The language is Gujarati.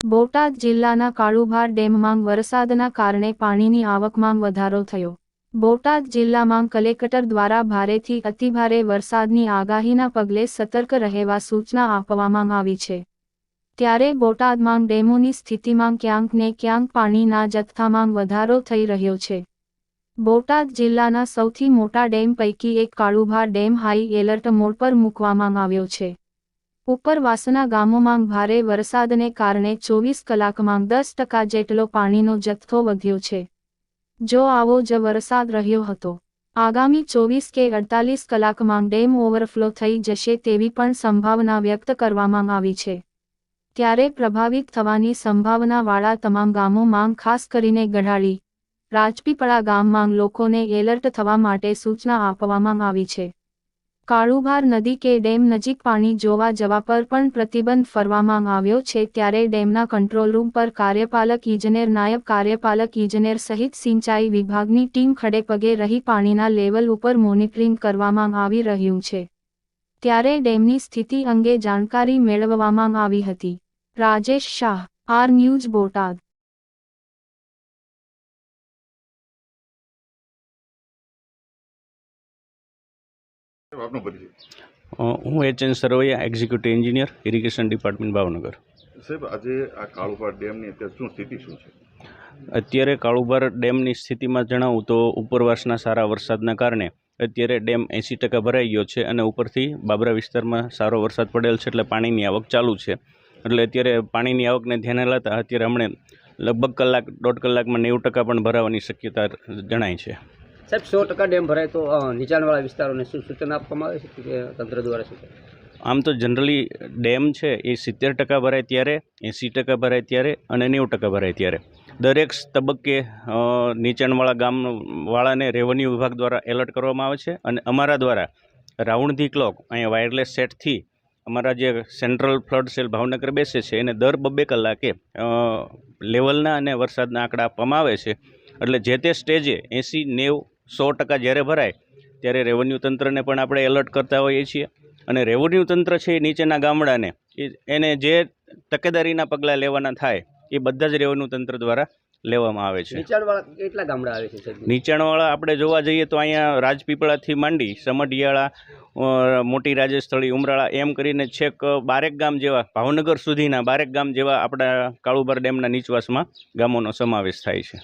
બોટાદ જિલ્લાના કાળુભાર ડેમમાં વરસાદના કારણે પાણીની આવકમાં વધારો થયો। બોટાદ જિલ્લામાં કલેક્ટર દ્વારા ભારેથી અતિભારે વરસાદની આગાહીના પગલે સતર્ક રહેવા સૂચના આપવામાં આવી છે। ત્યારે બોટાદમાં ડેમોની સ્થિતિમાં ક્યાંક ને ક્યાંક પાણીના જથ્થામાં વધારો થઈ રહ્યો છે। બોટાદ જિલ્લાના સૌથી મોટા ડેમ પૈકી એક Kalubhar dam high alert mode પર મૂકવામાં આવ્યો છે। ઉપરવાસના ગામોમાં ભારે વરસાદને કારણે 24 કલાકમાં 10% જેટલો પાણીનો જથ્થો વધ્યો છે। જો આવો જ વરસાદ રહ્યો હતો આગામી 24 કે 48 કલાકમાં ડેમ ઓવરફ્લો થઈ જશે તેવી પણ સંભાવના વ્યક્ત કરવામાં આવી છે। ત્યારે પ્રભાવિત થવાની સંભાવનાવાળા તમામ ગામોમાં ખાસ કરીને ગઢાળી, રાજપીપળા ગામમાં લોકોને એલર્ટ થવા માટે સૂચના આપવામાં આવી છે। કાળુભાર નદી કે ડેમ નજીક પાણી જોવા જવા પર પણ પ્રતિબંધ ફરવામાં આવ્યો છે। ત્યારે ડેમના કંટ્રોલ રૂમ પર કાર્યપાલક ઇજનેર, નાયબ કાર્યપાલક ઇજનેર સહિત સિંચાઈ વિભાગની ટીમ ખડેપગે રહી પાણીના લેવલ ઉપર મોનિટરિંગ કરવામાં આવી રહ્યું છે। ત્યારે ડેમની સ્થિતિ અંગે જાણકારી મેળવવામાં આવી હતી। Rajesh Shah, R news, Botad. હું H N. Sarvaiya, executive engineer, irrigation department, Bhavnagar. સાહેબ, આજે આ કાળુભાર ડેમની અત્યારે શું સ્થિતિ શું છે? અત્યારે કાળુભાર ડેમની સ્થિતિમાં જણાવું તો ઉપરવાસના સારા વરસાદના કારણે અત્યારે ડેમ 80% ભરાઈ ગયો છે અને ઉપરથી બાબરા વિસ્તારમાં સારો વરસાદ પડેલ છે એટલે પાણીની આવક ચાલુ છે। એટલે અત્યારે પાણીની આવકને ધ્યાને લેતા અત્યારે હમણે લગભગ દોઢ કલાકમાં 90% પણ ભરાવાની શક્યતા જણાય છે। સાહેબ, 100% ડેમ ભરાય તો નીચાણવાળા વિસ્તારોને શું સૂચના આપવામાં આવે છે કે તંત્ર દ્વારા શું? આમ તો જનરલી ડેમ છે એ 70% ભરાય ત્યારે, 80% ભરાય ત્યારે અને 90% ભરાય ત્યારે દરેક તબક્કે નીચાણવાળા ગામવાળાને રેવન્યુ વિભાગ દ્વારા એલર્ટ કરવામાં આવે છે। અને અમારા દ્વારા રાઉન્ડ ધી ક્લોક અહીંયા વાયરલેસ સેટથી અમારા જે સેન્ટ્રલ ફ્લડ સેલ ભાવનગર બેસે છે એને દર 2 કલાકે લેવલના અને વરસાદના આંકડા આપવામાં આવે છે। એટલે જે તે સ્ટેજે 80, 90, 100% જ્યારે ભરાય ત્યારે રેવન્યુ તંત્રને પણ આપણે એલર્ટ કરતા હોઈએ છીએ। અને રેવન્યુ તંત્ર છે એ નીચેના ગામડાને એને જે તકેદારીના પગલાં લેવાના થાય એ બધા જ રેવન્યુ તંત્ર દ્વારા લેવામાં આવે છે। નીચાણવાળા કેટલા ગામડા આવે છે? નીચાણવાળા આપણે જોવા જઈએ તો અહીંયા રાજપીપળાથી માંડી સમઢિયાળા, મોટી રાજસ્થળી, ઉમરાળા એમ કરીને છેક 12 ગામ જેવા ભાવનગર સુધીના 12 ગામ જેવા આપણા કાળુભાર ડેમના નીચવાસમાં ગામોનો સમાવેશ થાય છે।